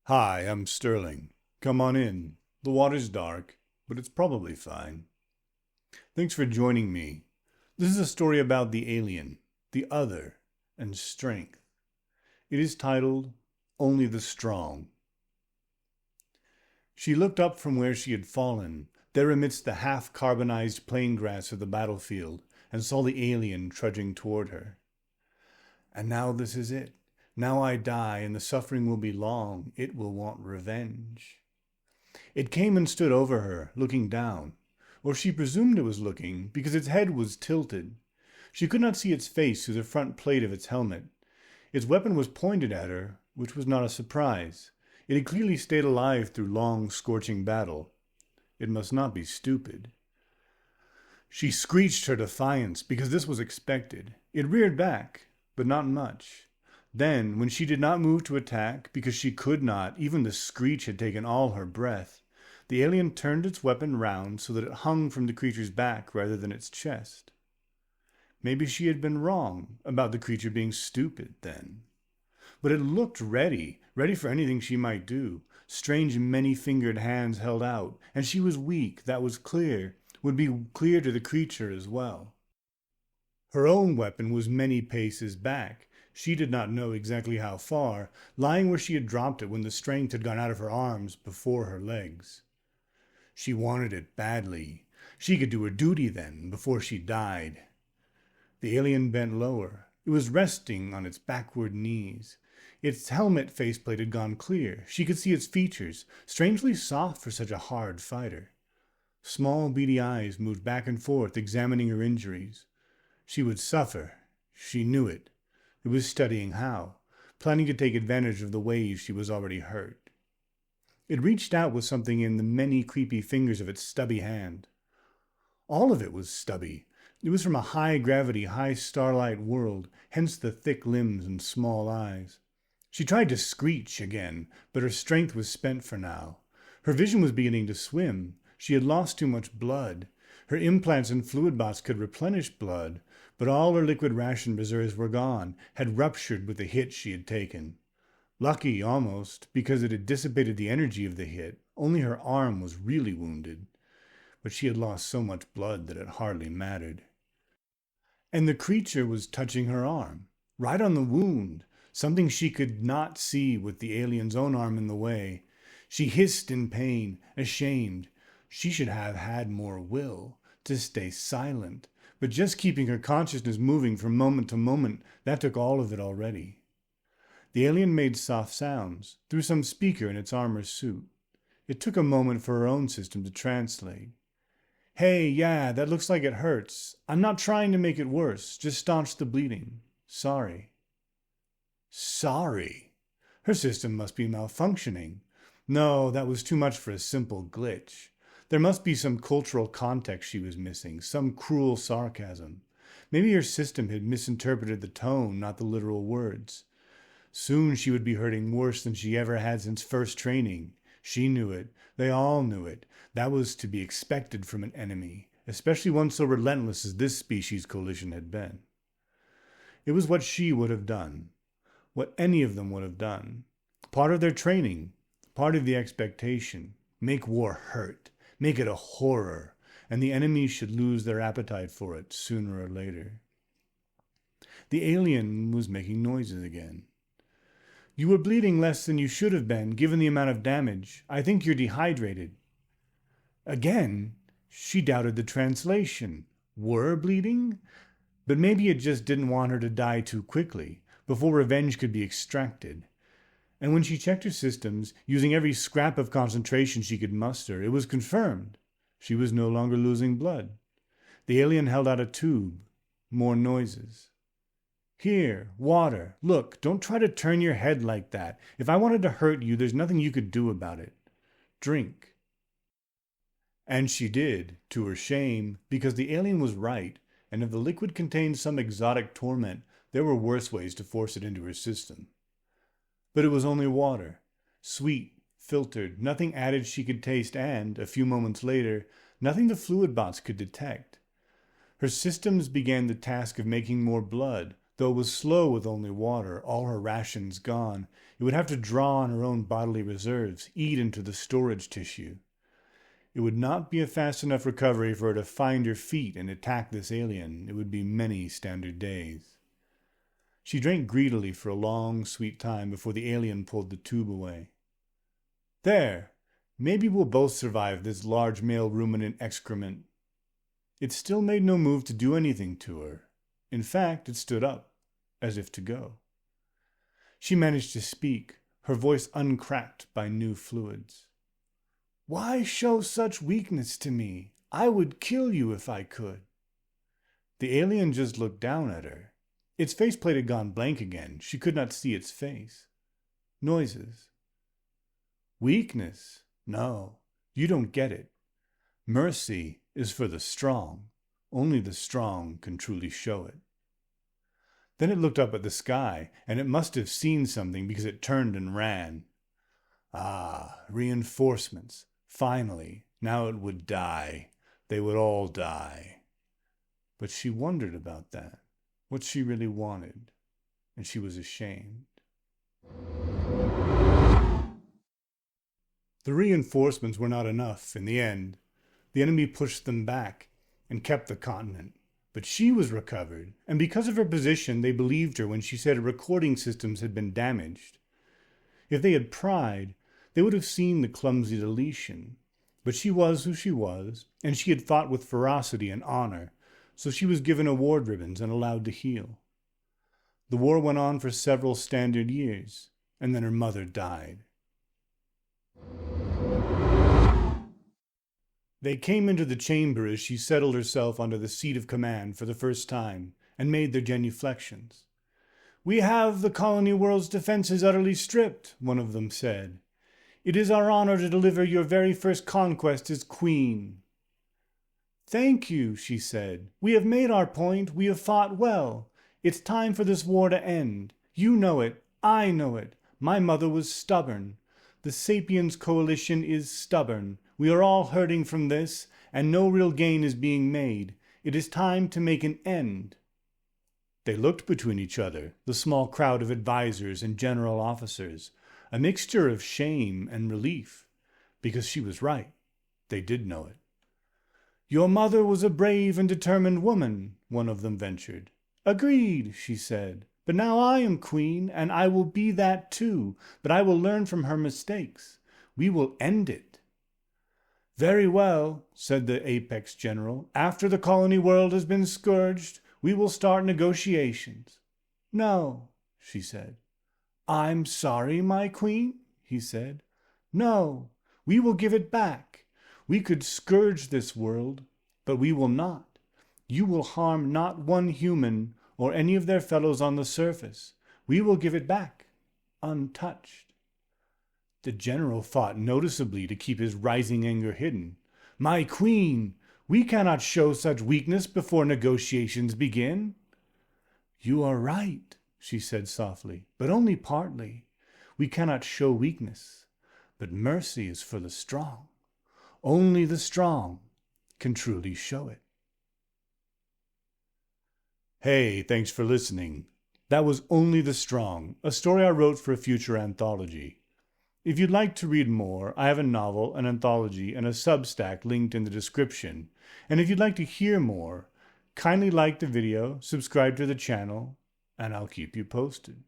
Hi, I'm Sterling. Come on in. The water's dark, but it's probably fine. Thanks for joining me. This is a story about the alien, the other, and strength. It is titled, Only the Strong. She looked up from where she had fallen, there amidst the half-carbonized plain grass of the battlefield, and saw the alien trudging toward her. And now this is it. Now I die, and the suffering will be long. It will want revenge. It came and stood over her, looking down. Or she presumed it was looking, because its head was tilted. She could not see its face through the front plate of its helmet. Its weapon was pointed at her, which was not a surprise. It had clearly stayed alive through long, scorching battle. It must not be stupid. She screeched her defiance, because this was expected. It reared back, but not much. Then, when she did not move to attack, because she could not, even the screech had taken all her breath, the alien turned its weapon round so that it hung from the creature's back rather than its chest. Maybe she had been wrong about the creature being stupid, then. But it looked ready for anything she might do. Strange many-fingered hands held out, and she was weak, that was clear, would be clear to the creature as well. Her own weapon was many paces back. She did not know exactly how far, lying where she had dropped it when the strength had gone out of her arms before her legs. She wanted it badly. She could do her duty then, before she died. The alien bent lower. It was resting on its backward knees. Its helmet faceplate had gone clear. She could see its features, strangely soft for such a hard fighter. Small beady eyes moved back and forth, examining her injuries. She would suffer. She knew it. It was studying how, planning to take advantage of the ways she was already hurt. It reached out with something in the many creepy fingers of its stubby hand. All of it was stubby. It was from a high-gravity, high-starlight world, hence the thick limbs and small eyes. She tried to screech again, but her strength was spent for now. Her vision was beginning to swim. She had lost too much blood. Her implants and fluid bots could replenish blood, but all her liquid ration reserves were gone, had ruptured with the hit she had taken. Lucky, almost, because it had dissipated the energy of the hit. Only her arm was really wounded. But she had lost so much blood that it hardly mattered. And the creature was touching her arm, right on the wound, something she could not see with the alien's own arm in the way. She hissed in pain, ashamed. She should have had more will, to stay silent. But just keeping her consciousness moving from moment to moment, that took all of it already. The alien made soft sounds, through some speaker in its armor suit. It took a moment for her own system to translate. Hey, yeah, that looks like it hurts. I'm not trying to make it worse, just staunch the bleeding. Sorry. Sorry? Her system must be malfunctioning. No, that was too much for a simple glitch. There must be some cultural context she was missing, some cruel sarcasm. Maybe her system had misinterpreted the tone, not the literal words. Soon she would be hurting worse than she ever had since first training. She knew it. They all knew it. That was to be expected from an enemy, especially one so relentless as this species coalition had been. It was what she would have done, what any of them would have done. Part of their training, part of the expectation. Make war hurt. Make it a horror, and the enemies should lose their appetite for it sooner or later. The alien was making noises again. You were bleeding less than you should have been, given the amount of damage. I think you're dehydrated. Again, she doubted the translation. Were bleeding? But maybe it just didn't want her to die too quickly, before revenge could be extracted. And when she checked her systems, using every scrap of concentration she could muster, it was confirmed. She was no longer losing blood. The alien held out a tube. More noises. Here, water. Look, don't try to turn your head like that. If I wanted to hurt you, there's nothing you could do about it. Drink. And she did, to her shame, because the alien was right, and if the liquid contained some exotic torment, there were worse ways to force it into her system. But it was only water, sweet, filtered, nothing added she could taste, and, a few moments later, nothing the fluid bots could detect. Her systems began the task of making more blood, Though it was slow with only water, all her rations gone, it would have to draw on her own bodily reserves, eat into the storage tissue. It would not be a fast enough recovery for her to find her feet and attack this alien. It would be many standard days. She drank greedily for a long, sweet time before the alien pulled the tube away. There! Maybe we'll both survive this large male ruminant excrement. It still made no move to do anything to her. In fact, it stood up, as if to go. She managed to speak, her voice uncracked by new fluids. "Why show such weakness to me? I would kill you if I could." The alien just looked down at her. Its faceplate had gone blank again. She could not see its face. Noises. "Weakness? No, you don't get it. Mercy is for the strong. Only the strong can truly show it." Then it looked up at the sky, and it must have seen something because it turned and ran. Ah, reinforcements. Finally, now it would die. They would all die. But she wondered about that, what she really wanted, and she was ashamed. The reinforcements were not enough in the end. The enemy pushed them back and kept the continent. But she was recovered, and because of her position, they believed her when she said her recording systems had been damaged. If they had pried, they would have seen the clumsy deletion. But she was who she was, and she had fought with ferocity and honor, so she was given award ribbons and allowed to heal. The war went on for several standard years, and then her mother died. They came into the chamber as she settled herself onto the seat of command for the first time, and made their genuflections. "We have the colony world's defenses utterly stripped," one of them said. "It is our honor to deliver your very first conquest as queen." "Thank you," she said. "We have made our point. We have fought well. It's time for this war to end. You know it. I know it. My mother was stubborn. The Sapiens Coalition is stubborn. We are all hurting from this, and no real gain is being made. It is time to make an end." They looked between each other, the small crowd of advisors and general officers, a mixture of shame and relief, because she was right. They did know it. "Your mother was a brave and determined woman," one of them ventured. "Agreed," she said. "But now I am queen, and I will be that too, but I will learn from her mistakes. We will end it." "Very well," said the apex general. "After the colony world has been scourged, we will start negotiations." "No," she said. "I'm sorry, my queen," he said. "No, we will give it back. We could scourge this world, but we will not. You will harm not one human or any of their fellows on the surface. We will give it back, untouched." The general fought noticeably to keep his rising anger hidden. "My queen, we cannot show such weakness before negotiations begin." "You are right," she said softly, "but only partly. We cannot show weakness, but mercy is for the strong. Only the strong can truly show it." Hey, thanks for listening. That was Only the Strong, a story I wrote for a future anthology. If you'd like to read more, I have a novel, an anthology, and a Substack linked in the description. And if you'd like to hear more, kindly like the video, subscribe to the channel, and I'll keep you posted.